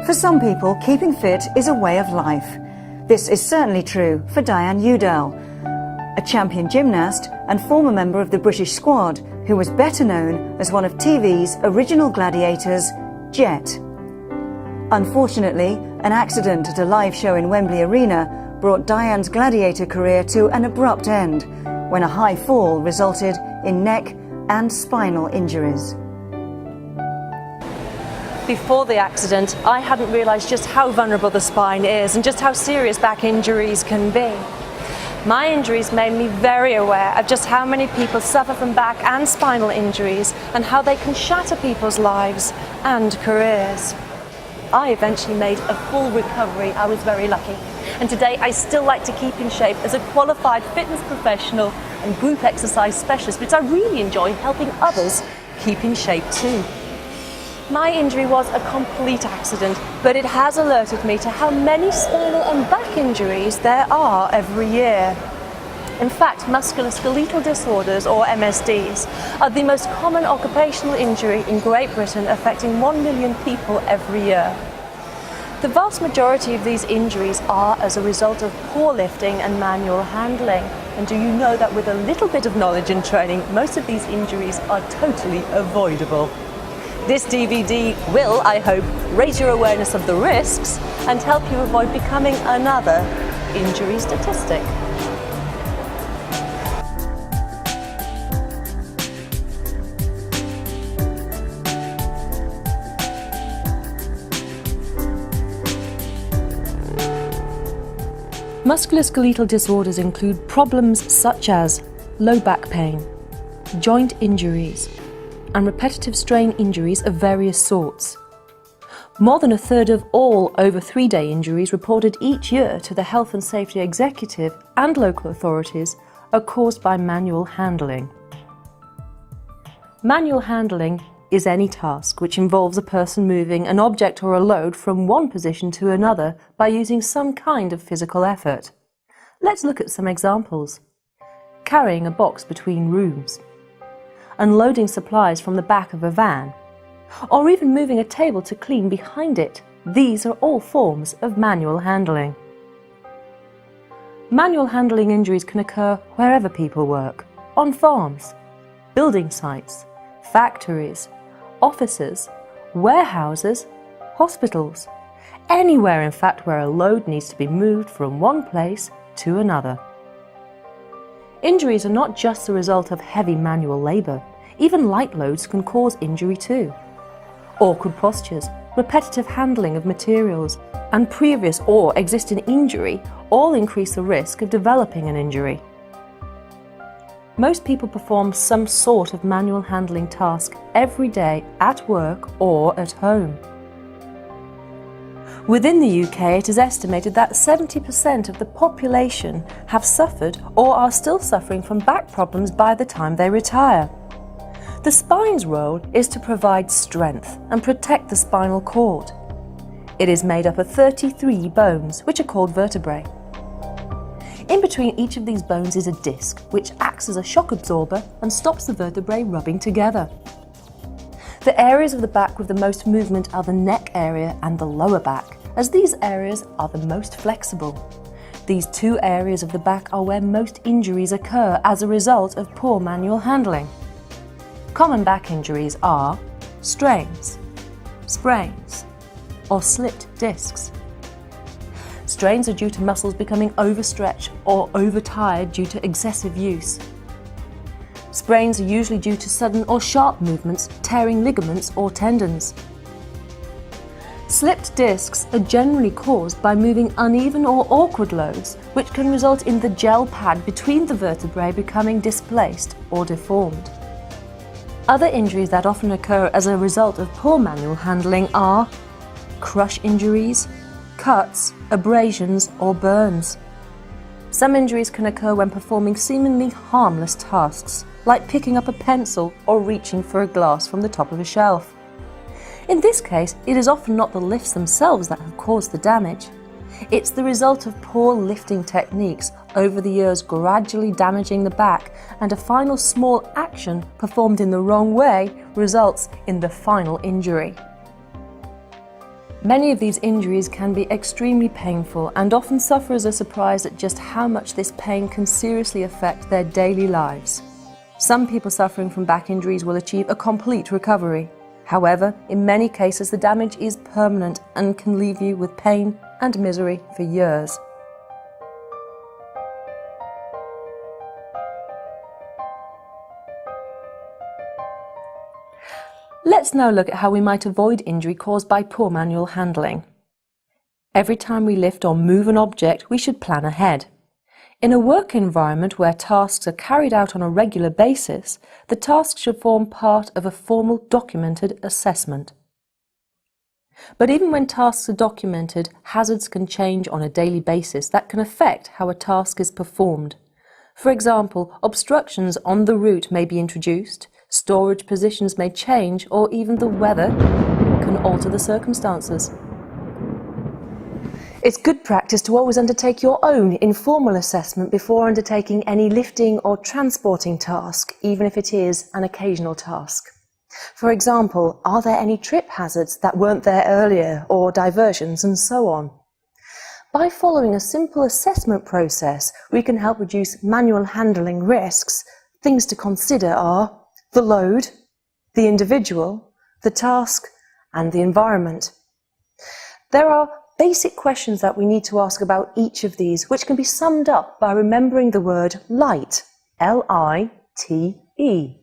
For some people, keeping fit is a way of life. This is certainly true for Diane Udall, a champion gymnast and former member of the British squad, who was better known as one of TV's original gladiators, Jet. Unfortunately, an accident at a live show in Wembley Arena brought Diane's gladiator career to an abrupt end when a high fall resulted in neck and spinal injuries. Before the accident, I hadn't realised just how vulnerable the spine is and just how serious back injuries can be. My injuries made me very aware of just how many people suffer from back and spinal injuries and how they can shatter people's lives and careers. I eventually made a full recovery. I was very lucky. And today I still like to keep in shape as a qualified fitness professional and group exercise specialist, because I really enjoy helping others keep in shape too. My injury was a complete accident, but it has alerted me to how many spinal and back injuries there are every year. In fact, musculoskeletal disorders, or MSDs, are the most common occupational injury in Great Britain, affecting 1 million people every year. The vast majority of these injuries are as a result of poor lifting and manual handling. And do you know that with a little bit of knowledge and training, most of these injuries are totally avoidable? This DVD will, I hope, raise your awareness of the risks and help you avoid becoming another injury statistic. Musculoskeletal disorders include problems such as low back pain, joint injuries, and repetitive strain injuries of various sorts. More than a third of all over 3-day injuries reported each year to the Health and Safety Executive and local authorities are caused by manual handling. Manual handling is any task which involves a person moving an object or a load from one position to another by using some kind of physical effort. Let's look at some examples. Carrying a box between rooms, unloading supplies from the back of a van, or even moving a table to clean behind it. These are all forms of manual handling. Manual handling injuries can occur wherever people work: on farms, building sites, factories, offices, warehouses, hospitals, anywhere in fact where a load needs to be moved from one place to another. Injuries are not just the result of heavy manual labour. Even light loads can cause injury too. Awkward postures, repetitive handling of materials, and previous or existing injury all increase the risk of developing an injury. Most people perform some sort of manual handling task every day at work or at home. Within the UK, it is estimated that 70% of the population have suffered or are still suffering from back problems by the time they retire. The spine's role is to provide strength and protect the spinal cord. It is made up of 33 bones, which are called vertebrae. In between each of these bones is a disc, which acts as a shock absorber and stops the vertebrae rubbing together. The areas of the back with the most movement are the neck area and the lower back, as these areas are the most flexible. These two areas of the back are where most injuries occur as a result of poor manual handling. Common back injuries are strains, sprains, or slipped discs. Strains are due to muscles becoming overstretched or overtired due to excessive use. Sprains are usually due to sudden or sharp movements, tearing ligaments or tendons. Slipped discs are generally caused by moving uneven or awkward loads, which can result in the gel pad between the vertebrae becoming displaced or deformed. Other injuries that often occur as a result of poor manual handling are crush injuries, cuts, abrasions, or burns. Some injuries can occur when performing seemingly harmless tasks, like picking up a pencil or reaching for a glass from the top of a shelf. In this case, it is often not the lifts themselves that have caused the damage. It's the result of poor lifting techniques over the years gradually damaging the back, and a final small action performed in the wrong way results in the final injury. Many of these injuries can be extremely painful, and often sufferers are surprised at just how much this pain can seriously affect their daily lives. Some people suffering from back injuries will achieve a complete recovery. However, in many cases the damage is permanent and can leave you with pain and misery for years. Let's now look at how we might avoid injury caused by poor manual handling. Every time we lift or move an object, we should plan ahead. In a work environment where tasks are carried out on a regular basis, the task should form part of a formal documented assessment. But even when tasks are documented, hazards can change on a daily basis that can affect how a task is performed. For example, obstructions on the route may be introduced, storage positions may change, or even the weather can alter the circumstances. It's good practice to always undertake your own informal assessment before undertaking any lifting or transporting task, even if it is an occasional task. For example, are there any trip hazards that weren't there earlier, or diversions, and so on? By following a simple assessment process, we can help reduce manual handling risks. Things to consider are the load, the individual, the task, and the environment. There are basic questions that we need to ask about each of these, which can be summed up by remembering the word LITE, L-I-T-E.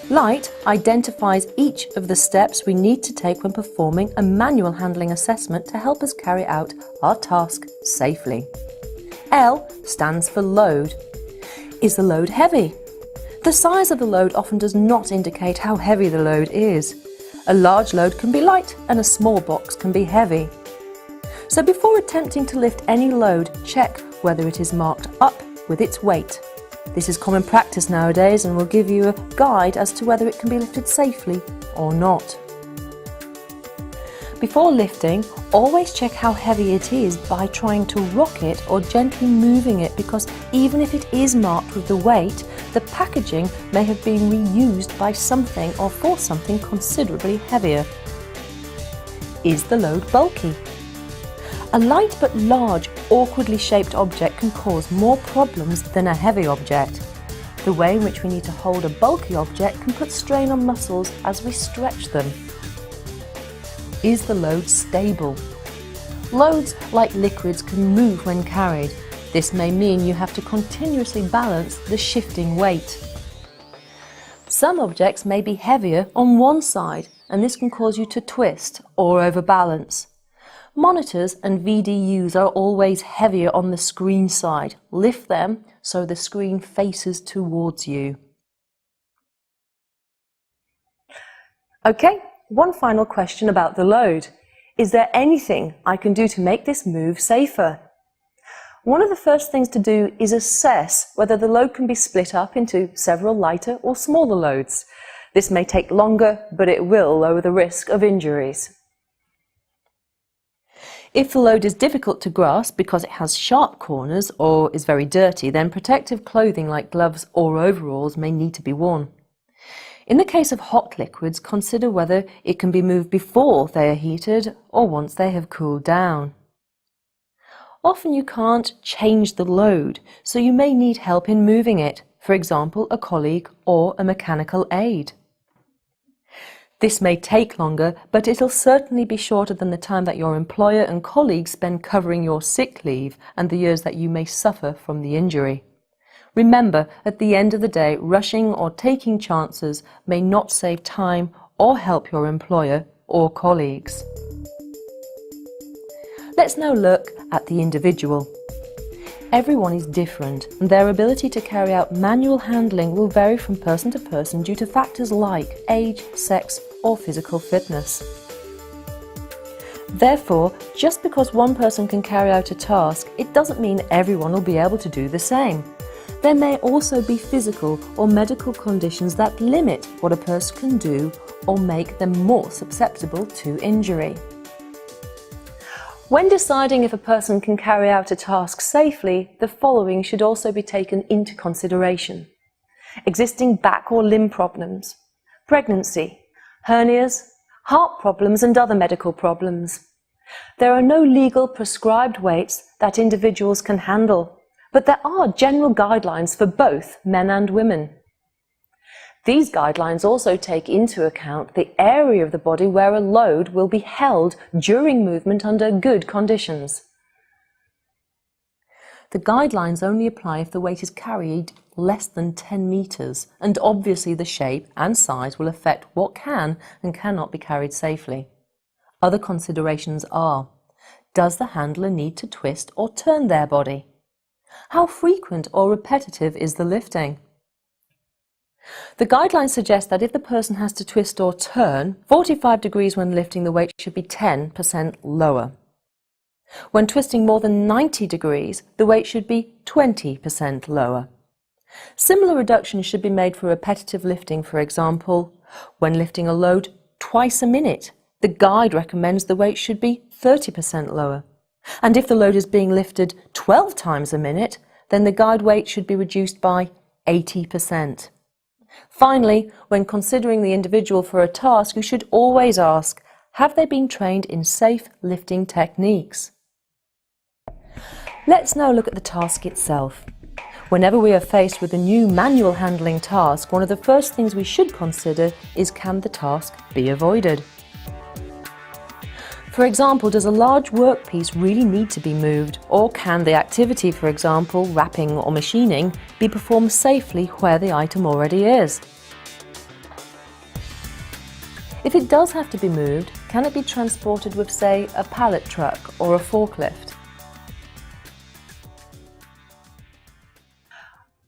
LITE identifies each of the steps we need to take when performing a manual handling assessment to help us carry out our task safely. L stands for load. Is the load heavy? The size of the load often does not indicate how heavy the load is. A large load can be light and a small box can be heavy. So before attempting to lift any load, check whether it is marked up with its weight. This is common practice nowadays and will give you a guide as to whether it can be lifted safely or not. Before lifting, always check how heavy it is by trying to rock it or gently moving it, because even if it is marked with the weight, the packaging may have been reused by something or for something considerably heavier. Is the load bulky? A light but large, awkwardly shaped object can cause more problems than a heavy object. The way in which we need to hold a bulky object can put strain on muscles as we stretch them. Is the load stable? Loads, like liquids, can move when carried. This may mean you have to continuously balance the shifting weight. Some objects may be heavier on one side, and this can cause you to twist or overbalance. Monitors and VDUs are always heavier on the screen side. Lift them so the screen faces towards you. Okay, one final question about the load. Is there anything I can do to make this move safer? One of the first things to do is assess whether the load can be split up into several lighter or smaller loads. This may take longer, but it will lower the risk of injuries. If the load is difficult to grasp because it has sharp corners or is very dirty, then protective clothing like gloves or overalls may need to be worn. In the case of hot liquids, consider whether it can be moved before they are heated or once they have cooled down. Often you can't change the load, so you may need help in moving it, for example, a colleague or a mechanical aid. This may take longer, but it'll certainly be shorter than the time that your employer and colleagues spend covering your sick leave and the years that you may suffer from the injury. Remember, at the end of the day, rushing or taking chances may not save time or help your employer or colleagues. Let's now look at the individual. Everyone is different, and their ability to carry out manual handling will vary from person to person due to factors like age, sex, or physical fitness. Therefore, just because one person can carry out a task, it doesn't mean everyone will be able to do the same. There may also be physical or medical conditions that limit what a person can do or make them more susceptible to injury. When deciding if a person can carry out a task safely, the following should also be taken into consideration: existing back or limb problems, pregnancy, hernias, heart problems and other medical problems. There are no legal prescribed weights that individuals can handle, but there are general guidelines for both men and women. These guidelines also take into account the area of the body where a load will be held during movement under good conditions. The guidelines only apply if the weight is carried less than 10 meters, and obviously the shape and size will affect what can and cannot be carried safely. Other considerations are: does the handler need to twist or turn their body? How frequent or repetitive is the lifting? The guidelines suggest that if the person has to twist or turn 45 degrees when lifting, the weight should be 10% lower. When twisting more than 90 degrees, the weight should be 20% lower. Similar reductions should be made for repetitive lifting. For example, when lifting a load twice a minute, the guide recommends the weight should be 30% lower. And if the load is being lifted 12 times a minute, then the guide weight should be reduced by 80%. Finally, when considering the individual for a task, you should always ask, have they been trained in safe lifting techniques? Let's now look at the task itself. Whenever we are faced with a new manual handling task, one of the first things we should consider is, can the task be avoided? For example, does a large workpiece really need to be moved, or can the activity, for example, wrapping or machining, be performed safely where the item already is? If it does have to be moved, can it be transported with, say, a pallet truck or a forklift?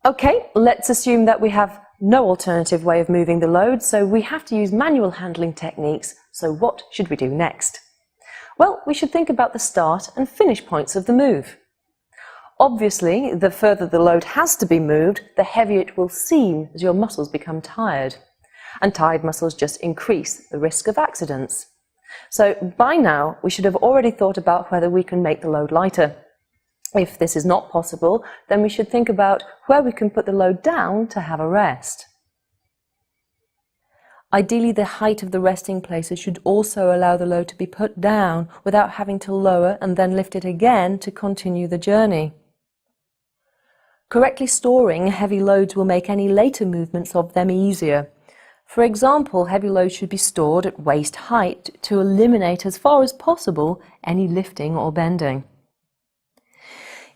Okay, let's assume that we have no alternative way of moving the load, so we have to use manual handling techniques. So what should we do next? Well, we should think about the start and finish points of the move. Obviously, the further the load has to be moved, the heavier it will seem as your muscles become tired. And tired muscles just increase the risk of accidents. So by now, we should have already thought about whether we can make the load lighter. If this is not possible, then we should think about where we can put the load down to have a rest. Ideally, the height of the resting places should also allow the load to be put down without having to lower and then lift it again to continue the journey. Correctly storing heavy loads will make any later movements of them easier. For example, heavy loads should be stored at waist height to eliminate as far as possible any lifting or bending.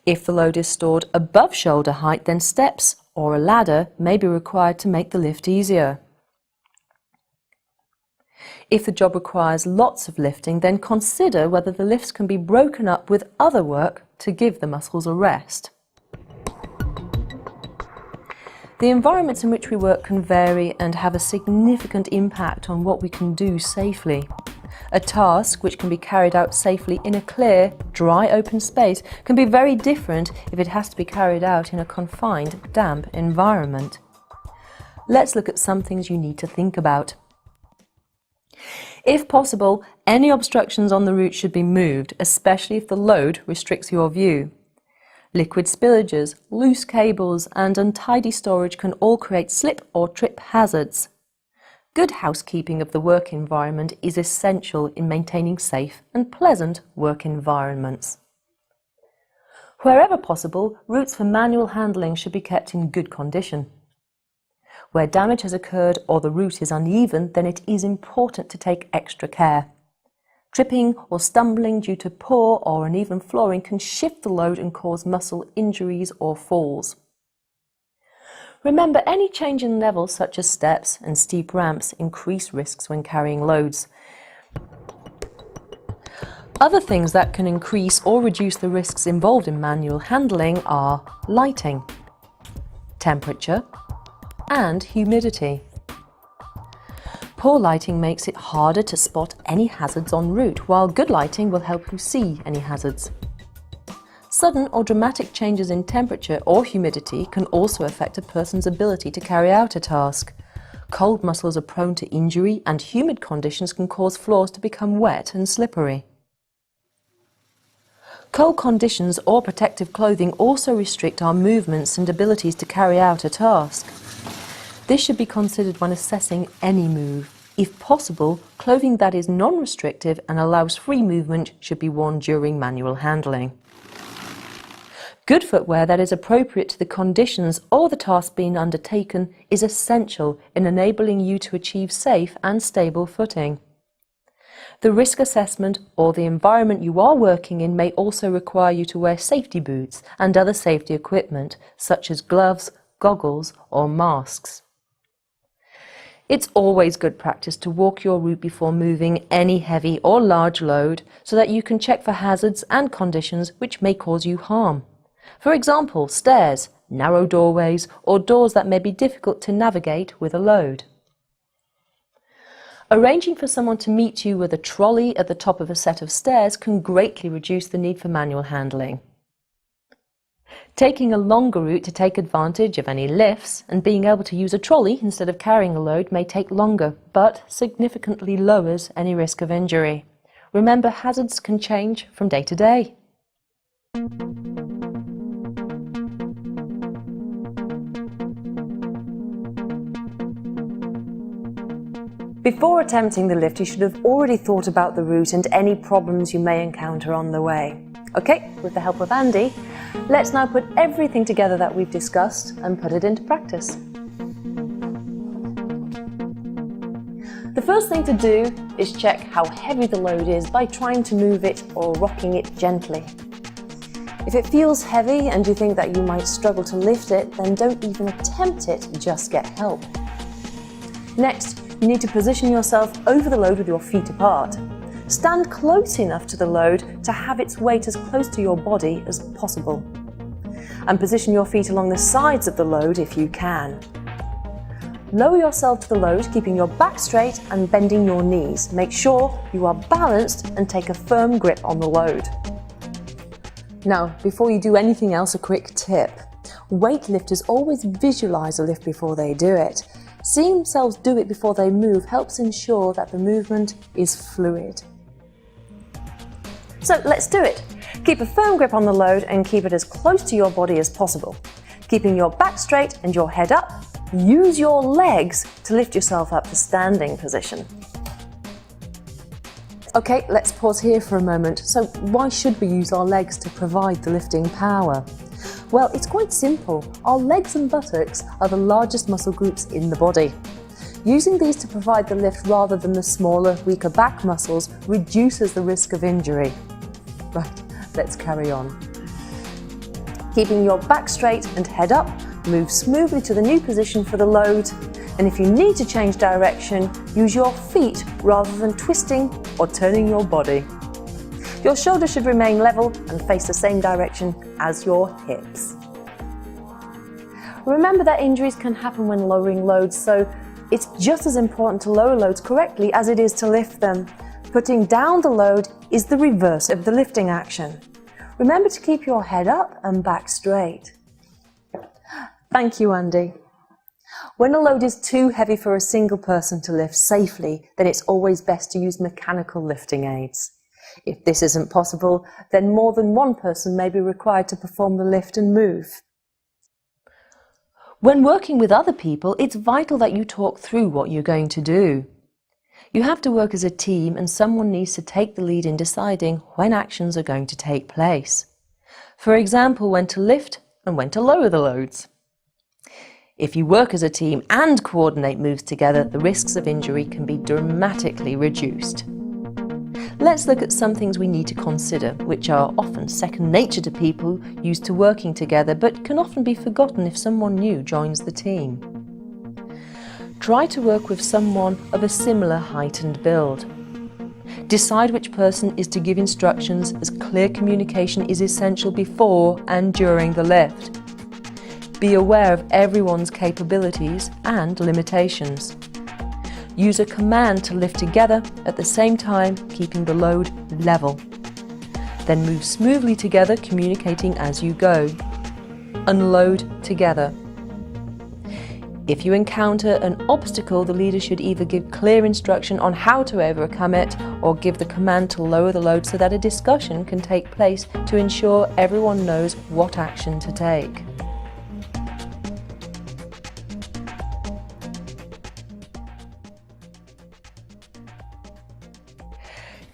If the load is stored above shoulder height, then steps or a ladder may be required to make the lift easier. If the job requires lots of lifting, then consider whether the lifts can be broken up with other work to give the muscles a rest. The environments in which we work can vary and have a significant impact on what we can do safely. A task which can be carried out safely in a clear, dry, open space can be very different if it has to be carried out in a confined, damp environment. Let's look at some things you need to think about. If possible, any obstructions on the route should be moved, especially if the load restricts your view. Liquid spillages, loose cables and untidy storage can all create slip or trip hazards. Good housekeeping of the work environment is essential in maintaining safe and pleasant work environments. Wherever possible, routes for manual handling should be kept in good condition. Where damage has occurred or the route is uneven, then it is important to take extra care. Tripping or stumbling due to poor or uneven flooring can shift the load and cause muscle injuries or falls. Remember, any change in level, such as steps and steep ramps, increase risks when carrying loads. Other things that can increase or reduce the risks involved in manual handling are lighting, temperature, and humidity. Poor lighting makes it harder to spot any hazards en route, while good lighting will help you see any hazards. Sudden or dramatic changes in temperature or humidity can also affect a person's ability to carry out a task. Cold muscles are prone to injury, and humid conditions can cause floors to become wet and slippery. Cold conditions or protective clothing also restrict our movements and abilities to carry out a task. This should be considered when assessing any move, If possible, clothing that is non-restrictive and allows free movement should be worn during manual handling. Good footwear that is appropriate to the conditions or the task being undertaken is essential in enabling you to achieve safe and stable footing. The risk assessment or the environment you are working in may also require you to wear safety boots and other safety equipment, such as gloves, goggles, or masks. It's always good practice to walk your route before moving any heavy or large load so that you can check for hazards and conditions which may cause you harm. For example, stairs, narrow doorways, or doors that may be difficult to navigate with a load. Arranging for someone to meet you with a trolley at the top of a set of stairs can greatly reduce the need for manual handling. Taking a longer route to take advantage of any lifts and being able to use a trolley instead of carrying a load may take longer, but significantly lowers any risk of injury. Remember, hazards can change from day to day. Before attempting the lift, you should have already thought about the route and any problems you may encounter on the way. Okay, with the help of Andy, let's now put everything together that we've discussed and put it into practice. The first thing to do is check how heavy the load is by trying to move it or rocking it gently. If it feels heavy and you think that you might struggle to lift it, then don't even attempt it, just get help. Next, you need to position yourself over the load with your feet apart. Stand close enough to the load to have its weight as close to your body as possible. And position your feet along the sides of the load if you can. Lower yourself to the load, keeping your back straight and bending your knees. Make sure you are balanced and take a firm grip on the load. Now, before you do anything else, a quick tip. Weightlifters always visualize a lift before they do it. Seeing themselves do it before they move helps ensure that the movement is fluid. So let's do it. Keep a firm grip on the load and keep it as close to your body as possible. Keeping your back straight and your head up, use your legs to lift yourself up to standing position. Okay, let's pause here for a moment. So why should we use our legs to provide the lifting power? Well, it's quite simple. Our legs and buttocks are the largest muscle groups in the body. Using these to provide the lift rather than the smaller, weaker back muscles reduces the risk of injury. Right, let's carry on. Keeping your back straight and head up, move smoothly to the new position for the load, and if you need to change direction, use your feet rather than twisting or turning your body. Your shoulders should remain level and face the same direction as your hips. Remember that injuries can happen when lowering loads, so it's just as important to lower loads correctly as it is to lift them. Putting down the load is the reverse of the lifting action. Remember to keep your head up and back straight. Thank you, Andy. When a load is too heavy for a single person to lift safely, then it's always best to use mechanical lifting aids. If this isn't possible, then more than one person may be required to perform the lift and move. When working with other people, it's vital that you talk through what you're going to do. You have to work as a team, and someone needs to take the lead in deciding when actions are going to take place. For example, when to lift and when to lower the loads. If you work as a team and coordinate moves together, the risks of injury can be dramatically reduced. Let's look at some things we need to consider, which are often second nature to people used to working together, but can often be forgotten if someone new joins the team. Try to work with someone of a similar height and build. Decide which person is to give instructions, as clear communication is essential before and during the lift. Be aware of everyone's capabilities and limitations. Use a command to lift together at the same time, keeping the load level. Then move smoothly together, communicating as you go. Unload together. If you encounter an obstacle, the leader should either give clear instruction on how to overcome it or give the command to lower the load so that a discussion can take place to ensure everyone knows what action to take.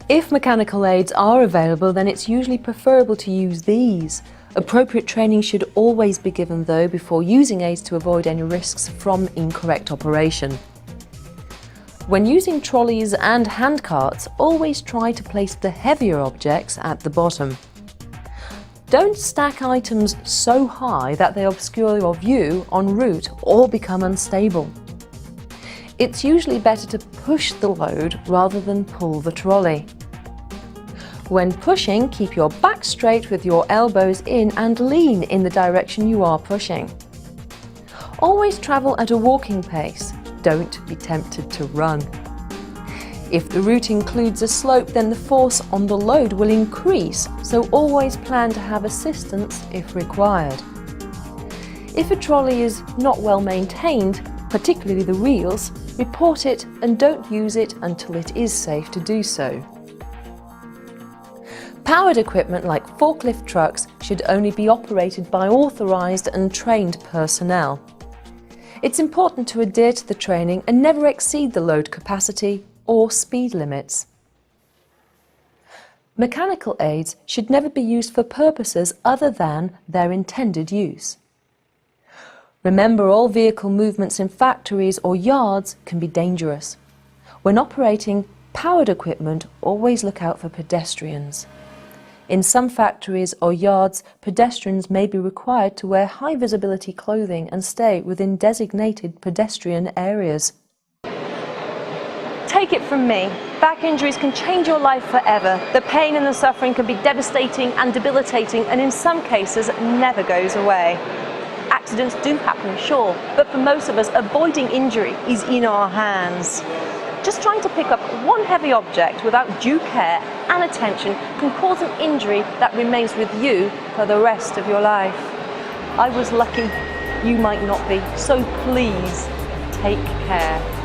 If mechanical aids are available, then it's usually preferable to use these. Appropriate training should always be given though before using aids to avoid any risks from incorrect operation. When using trolleys and hand carts, always try to place the heavier objects at the bottom. Don't stack items so high that they obscure your view en route or become unstable. It's usually better to push the load rather than pull the trolley. When pushing, keep your back straight with your elbows in and lean in the direction you are pushing. Always travel at a walking pace. Don't be tempted to run. If the route includes a slope, then the force on the load will increase, so always plan to have assistance if required. If a trolley is not well maintained, particularly the wheels, report it and don't use it until it is safe to do so. Powered equipment like forklift trucks should only be operated by authorised and trained personnel. It's important to adhere to the training and never exceed the load capacity or speed limits. Mechanical aids should never be used for purposes other than their intended use. Remember, all vehicle movements in factories or yards can be dangerous. When operating powered equipment, always look out for pedestrians. In some factories or yards, pedestrians may be required to wear high visibility clothing and stay within designated pedestrian areas. Take it from me, back injuries can change your life forever. The pain and the suffering can be devastating and debilitating, and in some cases never goes away. Accidents do happen, sure, but for most of us, avoiding injury is in our hands. Just trying to pick up one heavy object without due care and attention can cause an injury that remains with you for the rest of your life. I was lucky, you might not be, so please take care.